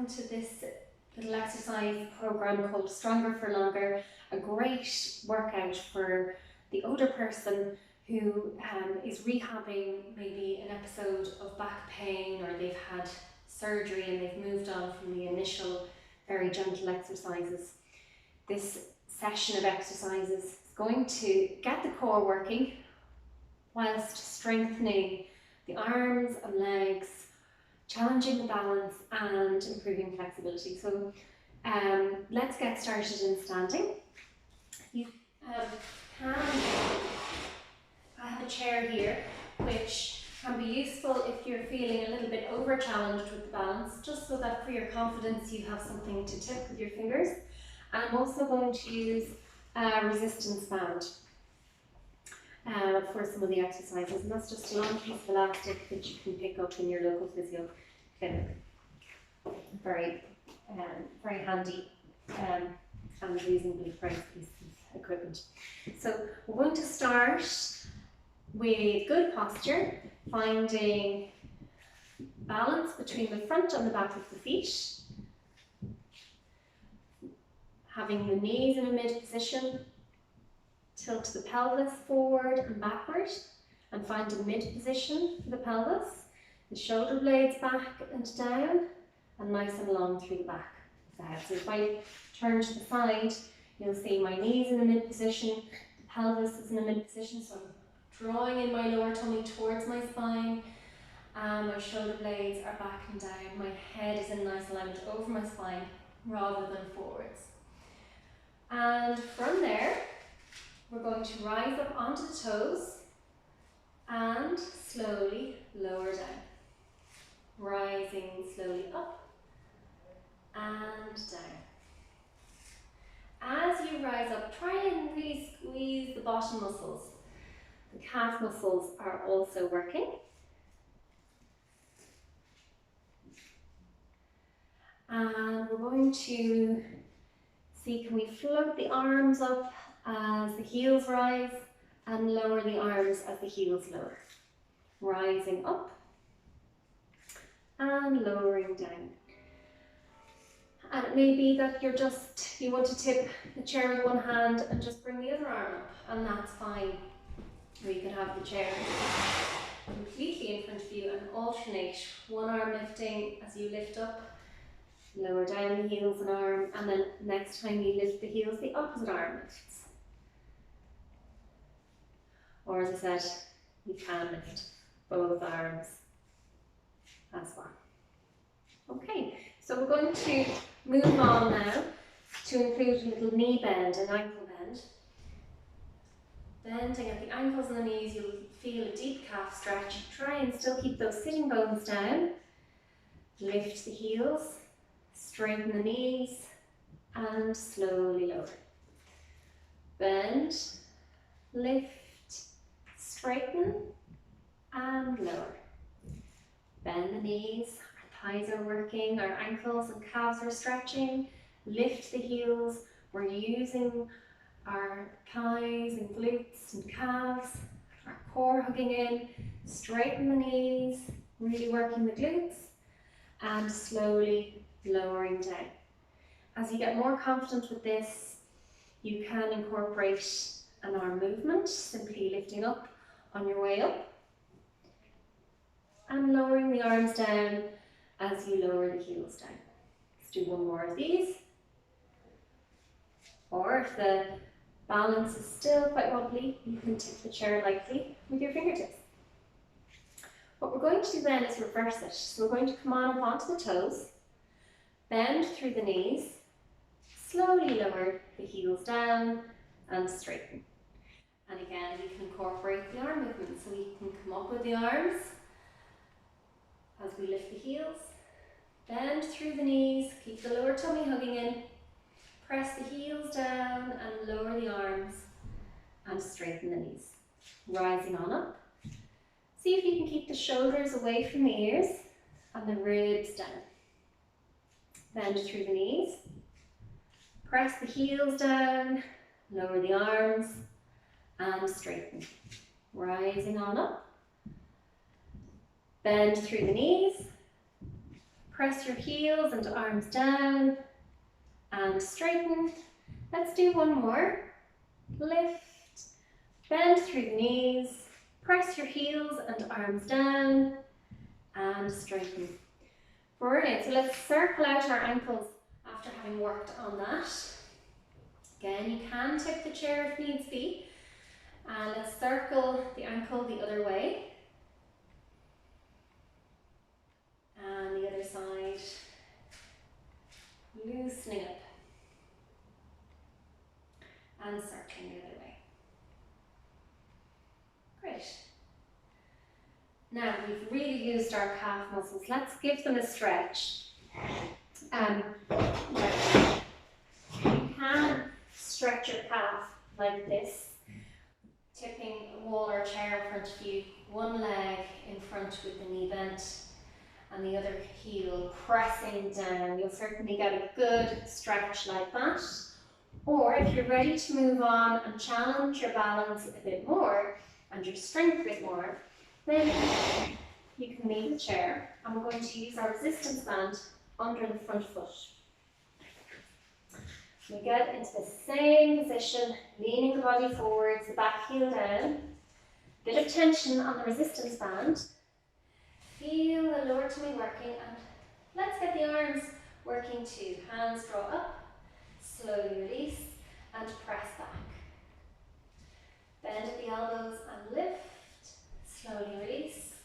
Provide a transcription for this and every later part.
welcome to this little exercise program called Stronger for Longer, a great workout for the older person who is rehabbing maybe an episode of back pain, or they've had surgery and they've moved on from the initial very gentle exercises. This session of exercises is going to get the core working whilst strengthening the arms and legs, challenging the balance and improving flexibility. So let's get started in standing. You I have a chair here which can be useful if you're feeling a little bit over challenged with the balance, just so that for your confidence you have something to tip with your fingers. And I'm also going to use a resistance band for some of the exercises, and that's just a long piece of elastic that you can pick up in your local physio clinic. Very handy and reasonably priced piece of equipment. So we're going to start with good posture, finding balance between the front and the back of the feet, having the knees in a mid position, tilt the pelvis forward and backward, and find a mid position for the pelvis, the shoulder blades back and down, and nice and long through the back of the head. So if I turn to the side, you'll see my knees in a mid position, the pelvis is in a mid position, so I'm drawing in my lower tummy towards my spine, and my shoulder blades are back and down. My head is in nice alignment over my spine rather than forwards. And from there, we're going to rise up onto the toes and slowly lower down. Rising slowly up and down. As you rise up, try and really squeeze the bottom muscles. The calf muscles are also working. And we're going to see, can we float the arms up as the heels rise and lower the arms as the heels lower. Rising up and lowering down. And it may be that you want to tip the chair with one hand and just bring the other arm up, and that's fine. Or you could have the chair completely in front of you and alternate one arm lifting as you lift up, lower down the heels and arm, and then next time you lift the heels, the opposite arm lifts. Or as I said, you can lift both arms as well. Okay, so we're going to move on now to include a little knee bend and ankle bend. Bending at the ankles and the knees, you'll feel a deep calf stretch. Try and still keep those sitting bones down. Lift the heels, straighten the knees, and slowly lower. Bend, lift, straighten, and lower. Bend the knees, our thighs are working, our ankles and calves are stretching. Lift the heels, we're using our thighs and glutes and calves, our core hugging in. Straighten the knees, really working the glutes, and slowly lowering down. As you get more confident with this, you can incorporate an arm movement, simply lifting up on your way up and lowering the arms down as you lower the heels down. Let's do one more of these. Or if the balance is still quite wobbly, you can tip the chair lightly with your fingertips. What we're going to do then is reverse it. So we're going to come on up onto the toes, bend through the knees, slowly lower the heels down and straighten. And again, we can incorporate the arm movement. So we can come up with the arms as we lift the heels, bend through the knees, keep the lower tummy hugging in, press the heels down and lower the arms and straighten the knees. Rising on up. See if you can keep the shoulders away from the ears and the ribs down. Bend through the knees, press the heels down, lower the arms and straighten. Rising on up. Bend through the knees, Press your heels and arms down and straighten. Let's do one more. Lift, bend through the knees, press your heels and arms down and straighten. Brilliant. So let's circle out our ankles after having worked on that. Again, you can tip the chair if needs be. And let's circle the ankle the other way. And the other side. Loosening up. And circling the other way. Great. Now we've really used our calf muscles. Let's give them a stretch. You can stretch your calf like this, tipping a wall or chair in front of you, one leg in front with the knee bent and the other heel pressing down. You'll certainly get a good stretch like that. Or if you're ready to move on and challenge your balance a bit more and your strength a bit more, then you can leave the chair and we're going to use our resistance band under the front foot. We get into the same position, leaning the body forwards, the back heel down. Bit of tension on the resistance band. Feel the lower tummy working and let's get the arms working too. Hands draw up, slowly release and press back. Bend at the elbows and lift, slowly release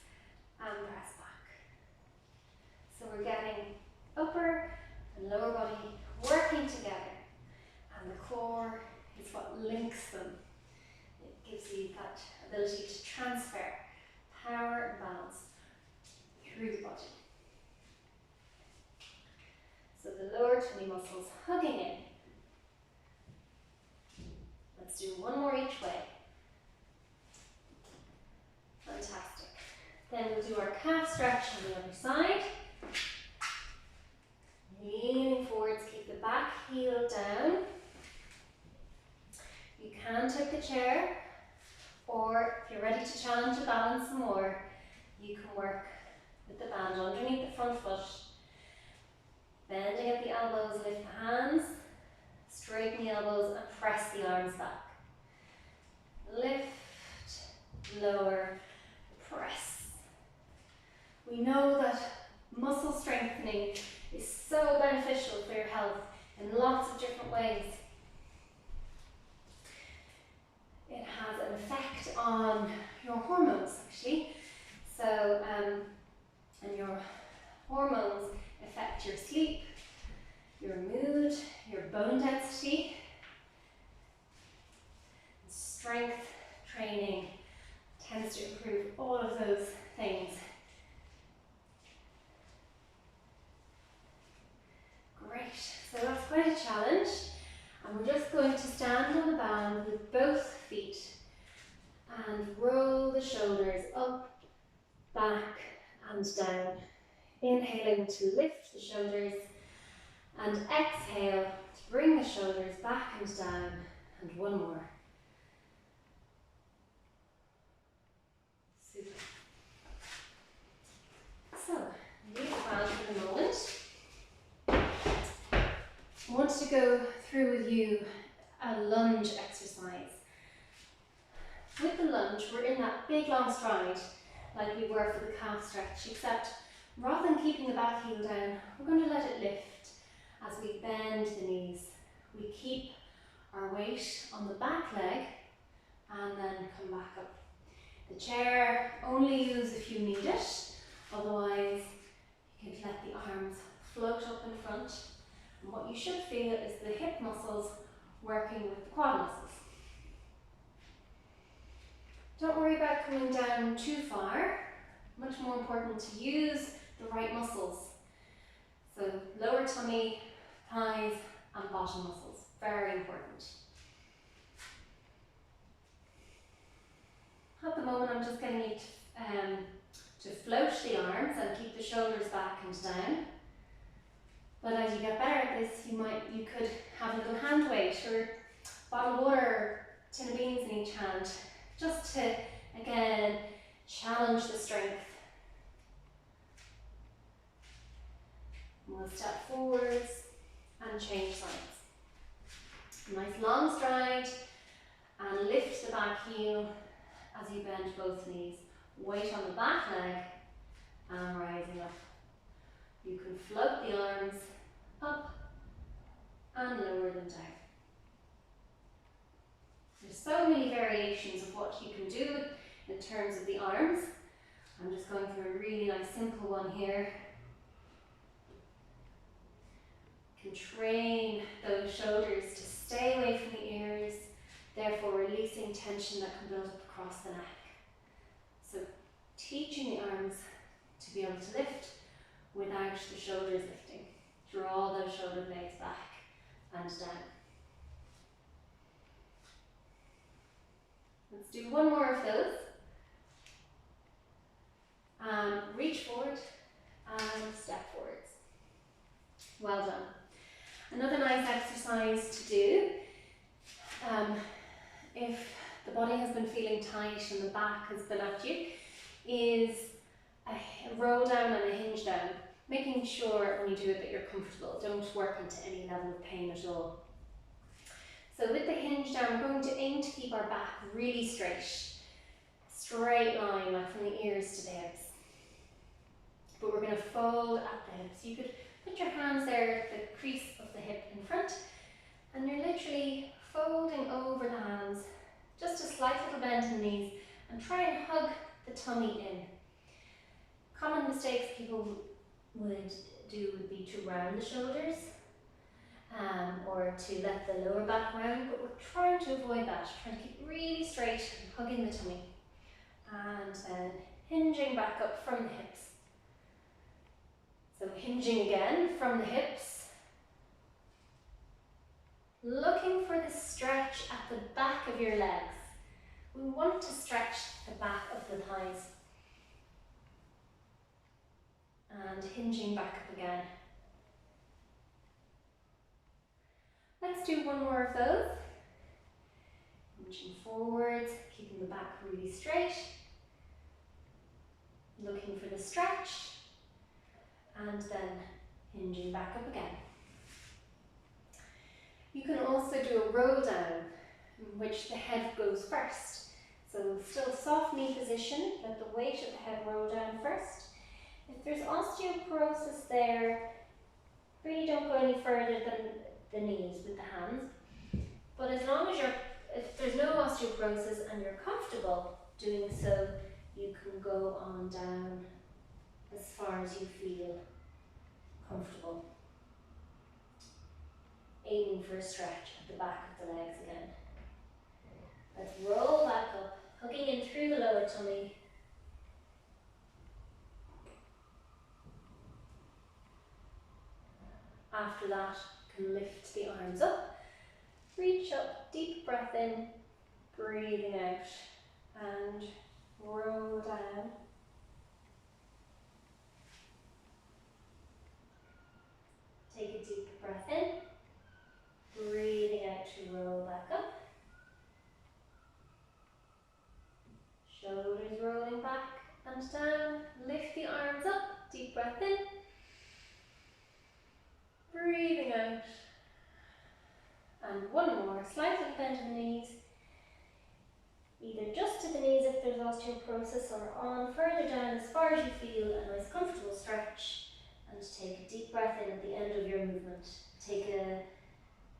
and press back. So we're getting upper and lower body working together. And the core is what links them. It gives you that ability to transfer power and balance through the body. So the lower tummy muscles hugging in. Let's do one more each way. Fantastic. Then we'll do our calf stretch on the other side. Leaning forwards, keep the back heel down. You can tip the chair, or if you're ready to challenge the balance some more, you can work with the band underneath the front foot. Bending at the elbows, lift the hands, straighten the elbows and press the arms back. Lift, lower, press. We know that muscle strengthening is so beneficial for your health in lots of different ways. It has an effect on your hormones actually. So, and your hormones affect your sleep, your mood, your bone density. Strength training tends to improve all of those things. Great, so that's quite a challenge. And we're just going to stand on the band with both feet and roll the shoulders up, back and down. Inhaling to lift the shoulders and exhale to bring the shoulders back and down, and one more. Super. So, leave the band for the moment. I want to go through with you a lunge exercise. With the lunge, we're in that big long stride like we were for the calf stretch, except rather than keeping the back heel down, we're going to let it lift as we bend the knees. We keep our weight on the back leg and then come back up. The chair, only use if you need it, otherwise you can let the arms float up in front. And what you should feel is the hip muscles working with the quad muscles. Don't worry about coming down too far. Much more important to use the right muscles. So lower tummy, thighs and bottom muscles, very important. At the moment I'm just getting you to float the arms and keep the shoulders back and down. But as you get better at this, you could have a little hand weight or bottle of water or tin of beans in each hand, just to, again, challenge the strength. We'll step forwards and change sides. Nice long stride and lift the back heel as you bend both knees. Weight on the back leg and rising up. You can float the arms up and lower them down. There's so many variations of what you can do in terms of the arms. I'm just going through a really nice simple one here. You can train those shoulders to stay away from the ears, therefore releasing tension that can build up across the neck. So teaching the arms to be able to lift without the shoulders lifting. Draw those shoulder blades back and down. Let's do one more of those. Reach forward and step forwards. Well done. Another nice exercise to do, if the body has been feeling tight and the back has been at you, is a roll down and a hinge down, making sure when you do it that you're comfortable. Don't work into any level of pain at all. So with the hinge down, we're going to aim to keep our back really straight line, like from the ears to the hips. But we're going to fold at the hips. You could put your hands there at the crease of the hip in front, and you're literally folding over the hands, just a slight little bend in the knees, and try and hug the tummy in. Common mistakes people would do would be to round the shoulders, or to let the lower back round, but we're trying to avoid that, trying to keep really straight and hugging the tummy, and then hinging back up from the hips. So hinging again from the hips, looking for the stretch at the back of your legs. We want to stretch the back of the thighs. And hinging back up again. Let's do one more of those. Hinging forwards, keeping the back really straight. Looking for the stretch. And then hinging back up again. You can also do a roll down, in which the head goes first. So still soft knee position, let the weight of the head roll down first. If there's osteoporosis there, really don't go any further than the knees with the hands. But as long as if there's no osteoporosis and you're comfortable doing so, you can go on down as far as you feel comfortable. Aiming for a stretch at the back of the legs again. Let's roll back up, hugging in through the lower tummy. After that, you can lift the arms up, reach up, deep breath in, breathing out, and roll down. Take a deep breath in, breathing out to roll back up. Shoulders rolling back and down, lift the arms up, deep breath in. Breathing out. And one more, slight little bend in the knees. Either just to the knees if there's osteoporosis, or on further down as far as you feel, a nice comfortable stretch. And take a deep breath in at the end of your movement. Take a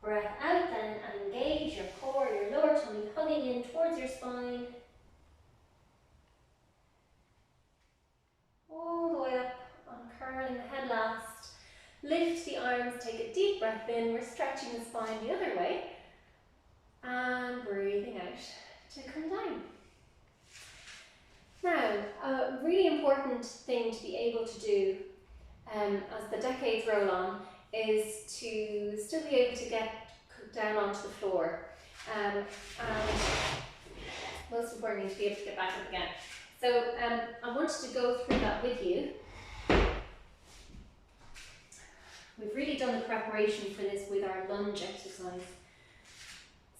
breath out then and engage your core, your lower tummy, hugging in towards your spine. All the way up, uncurling the head last. Lift the arms, take a deep breath in. We're stretching the spine the other way. And breathing out to come down. Now, a really important thing to be able to do as the decades roll on is to still be able to get down onto the floor. And most importantly, to be able to get back up again. So I wanted to go through that with you. We've really done the preparation for this with our lunge exercise.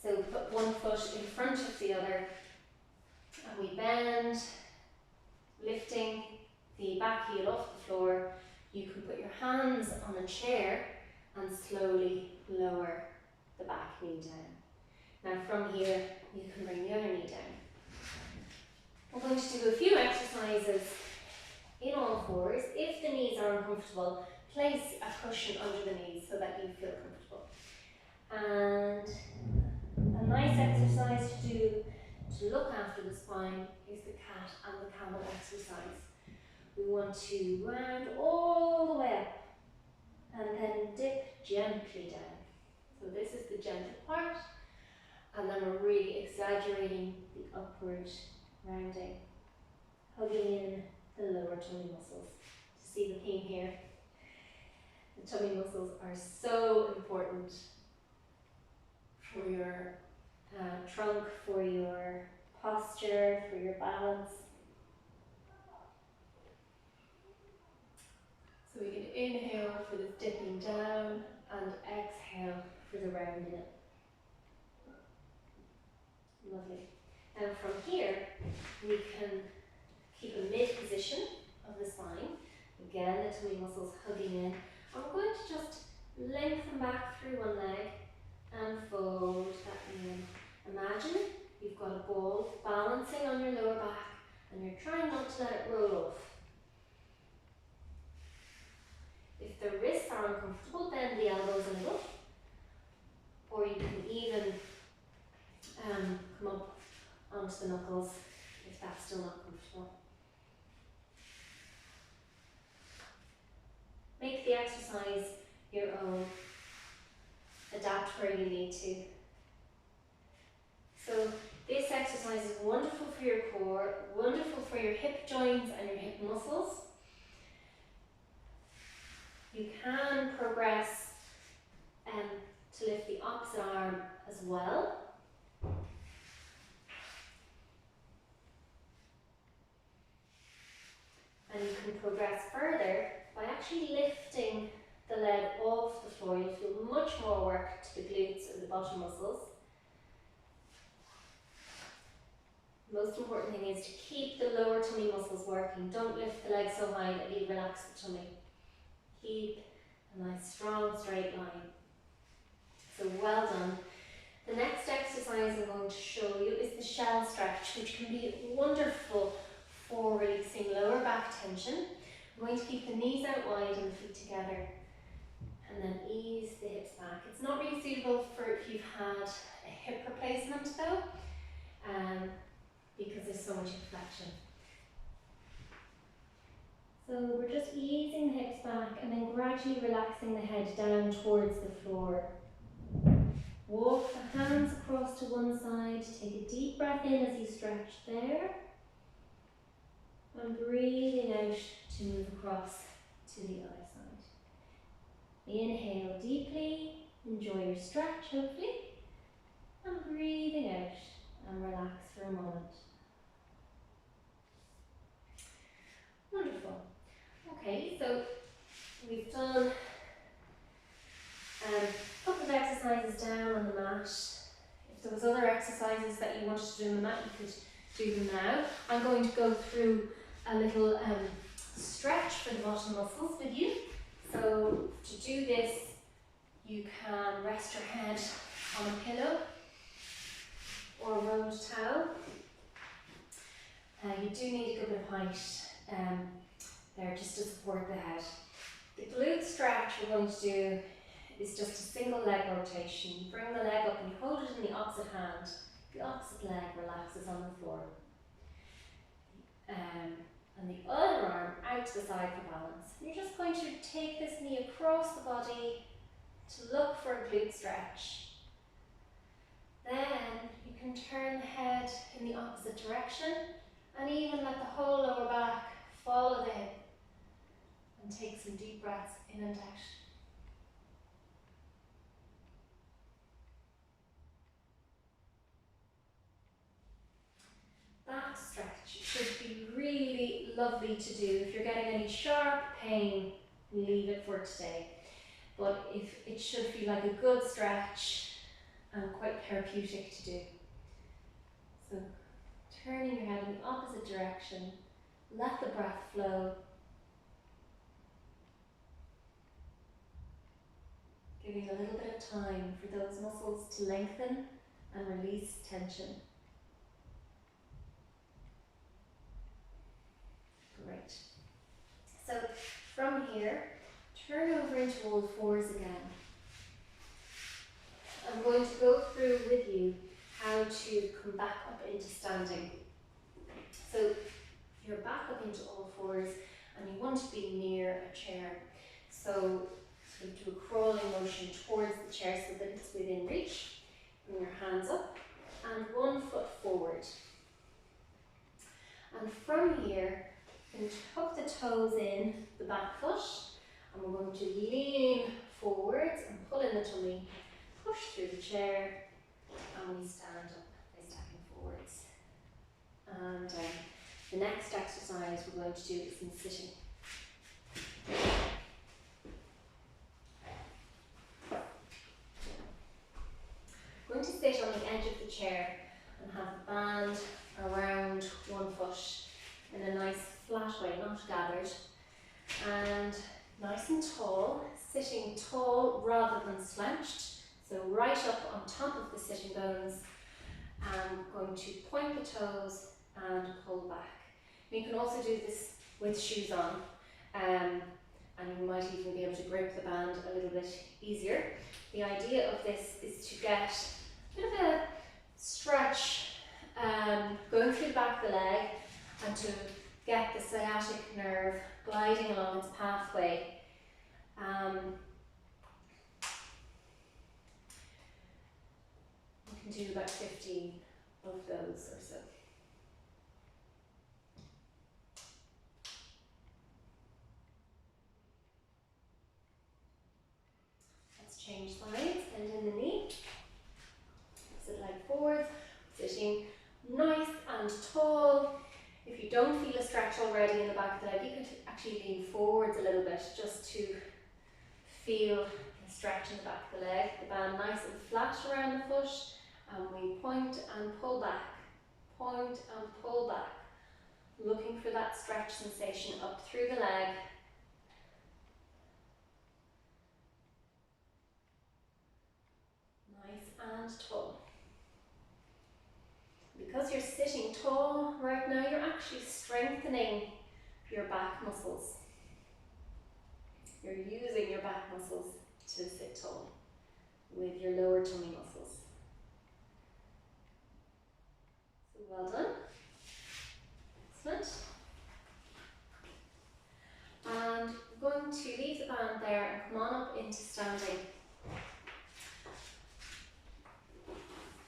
So put one foot in front of the other, and we bend, lifting the back heel off the floor, You can put your hands on a chair and slowly lower the back knee down. Now from here, you can bring the other knee down. We're going to do a few exercises in all fours. If the knees are uncomfortable, place a cushion under the knees so that you feel comfortable. And a nice exercise to do to look after the spine is the cat and the camel exercise. We want to round all the way up and then dip gently down. So this is the gentle part, and then we're really exaggerating the upward rounding, hugging in the lower tummy muscles. To see the theme here, the tummy muscles are so important for your trunk, for your posture, for your balance. So we can inhale for the dipping down and exhale for the rounding up. Lovely. Now from here, we can keep a mid position of the spine. Again, the tummy muscles hugging in. And we're going to just lengthen back through one leg and fold that knee in. Imagine you've got a ball balancing on your lower back and you're trying not to let it roll off. If the wrists are uncomfortable, bend the elbows a little. Or you can even come up onto the knuckles if that's still not comfortable. Make the exercise your own. Adapt where you need to. So this exercise is wonderful for your core, wonderful for your hip joints and your hip muscles. You can progress to lift the opposite arm as well. And you can progress further by actually lifting the leg off the floor. You'll feel much more work to the glutes and the bottom muscles. The most important thing is to keep the lower tummy muscles working. Don't lift the leg so high that you relax the tummy. Keep a nice strong straight line. So well done. The next exercise I'm going to show you is the shell stretch, which can be wonderful for releasing lower back tension. I'm going to keep the knees out wide and the feet together and then ease the hips back. It's not really suitable for if you've had a hip replacement though, because there's so much inflection. So we're just easing the hips back and then gradually relaxing the head down towards the floor. Walk the hands across to one side, take a deep breath in as you stretch there. And breathing out to move across to the other side. Inhale deeply, enjoy your stretch hopefully. And breathing out and relax for a moment. Wonderful. Okay, so we've done a couple of exercises down on the mat. If there was other exercises that you wanted to do on the mat, you could do them now. I'm going to go through a little stretch for the bottom muscles with you. So to do this, you can rest your head on a pillow or a rolled towel. You do need a good bit of height there just to support the head. The glute stretch we're going to do is just a single leg rotation. You bring the leg up and you hold it in the opposite hand. The opposite leg relaxes on the floor. And the other arm out to the side for balance. You're just going to take this knee across the body to look for a glute stretch. Then you can turn the head in the opposite direction and even let the whole lower back follow the hip. And take some deep breaths in and out. That stretch should be really lovely to do. If you're getting any sharp pain, leave it for today. But if it should feel like a good stretch and quite therapeutic to do. So turning your head in the opposite direction, let the breath flow. Giving a little bit of time for those muscles to lengthen and release tension. Great. So from here, turn over into all fours again. I'm going to go through with you how to come back up into standing. So you're back up into all fours and you want to be near a chair. So do a crawling motion towards the chair so that it's within reach. Bring your hands up and 1 foot forward. And from here, you can tuck the toes in the back foot and we're going to lean forwards and pull in the tummy, push through the chair and we stand up by stepping forwards. And the next exercise we're going to do is in sitting. We're going to sit on the edge of the chair and have the band around 1 foot in a nice flat way, not gathered. And nice and tall, sitting tall rather than slouched. So right up on top of the sitting bones. I'm going to point the toes and pull back. You can also do this with shoes on, and you might even be able to grip the band a little bit easier. The idea of this is to get a bit of a stretch going through the back of the leg and to get the sciatic nerve gliding along its pathway. You can do about 15 of those or so. Let's change sides, bend in the knee. Sit leg forward, sitting nice and tall. If you don't feel a stretch already in the back of the leg, you could actually lean forwards a little bit just to feel the stretch in the back of the leg. The band nice and flat around the foot, and we point and pull back, point and pull back, looking for that stretch sensation up through the leg. Nice and tall. Because you're sitting tall right now, you're actually strengthening your back muscles. You're using your back muscles to sit tall with your lower tummy muscles. So well done. Excellent. And we're going to leave the band there and come on up into standing.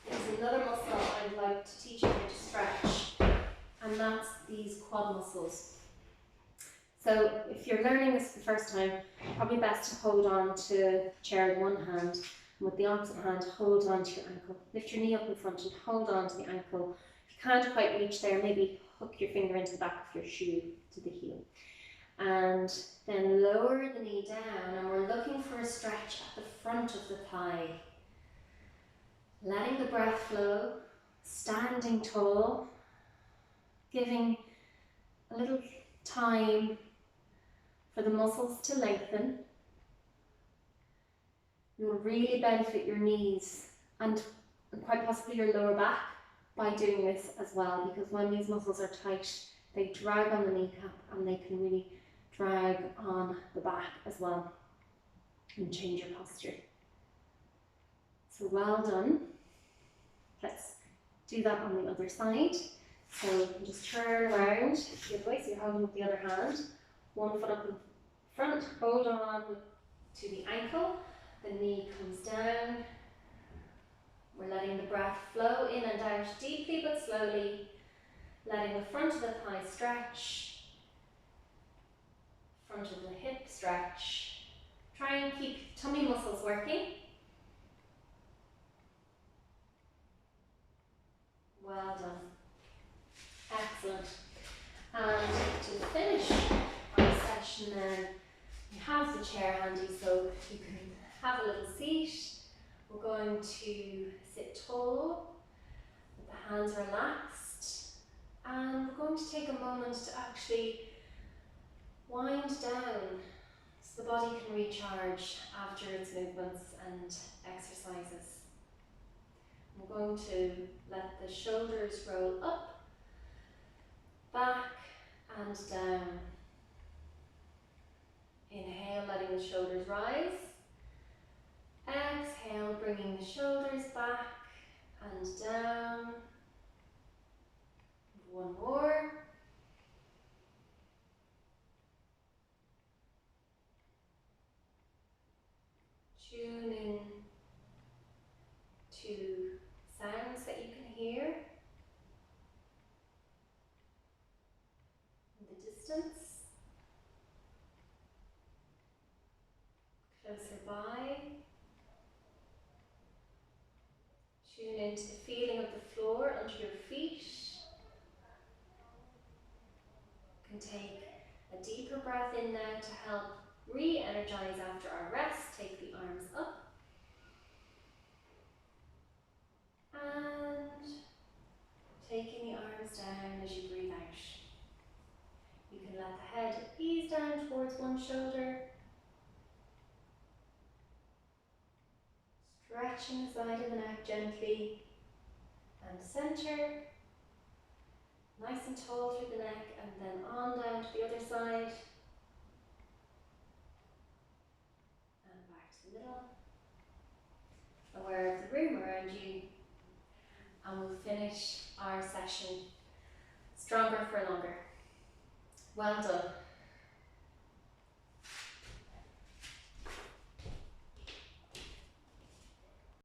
There's another muscle I'd like to teach you how to stretch, and that's these quad muscles. So if you're learning this for the first time, probably best to hold on to the chair with one hand, and with the opposite hand hold on to your ankle. Lift your knee up in front and hold on to the ankle. If you can't quite reach there, maybe hook your finger into the back of your shoe to the heel. And then lower the knee down, and we're looking for a stretch at the front of the thigh. Letting the breath flow, standing tall, giving a little time for the muscles to lengthen. You will really benefit your knees and quite possibly your lower back by doing this as well, because when these muscles are tight, they drag on the kneecap and they can really drag on the back as well and change your posture. So well done. Let's do that on the other side. So you can just turn around the other way, so you're holding with the other hand. 1 foot up in front, hold on to the ankle, the knee comes down. We're letting the breath flow in and out deeply but slowly, letting the front of the thigh stretch, front of the hip stretch. Try and keep tummy muscles working. Well done. Excellent. And to finish our session then, we have the chair handy so you can have a little seat. We're going to sit tall, with the hands relaxed, and we're going to take a moment to actually wind down. So so the body can recharge after its movements and exercises. I'm going to let the shoulders roll up, back and down. Inhale, letting the shoulders rise. Exhale, bringing the shoulders back and down. One more. Tune in to sounds that you can hear in the distance, closer by. Tune into the feeling of the floor under your feet. You can take a deeper breath in now to help re-energize after our rest. Take the arms up. And taking the arms down as you breathe out. You can let the head ease down towards one shoulder. Stretching the side of the neck gently. And center. Nice and tall through the neck, and then on down to the other side. And back to the middle. Aware of the room around you. And we'll finish our session stronger for longer. Well done.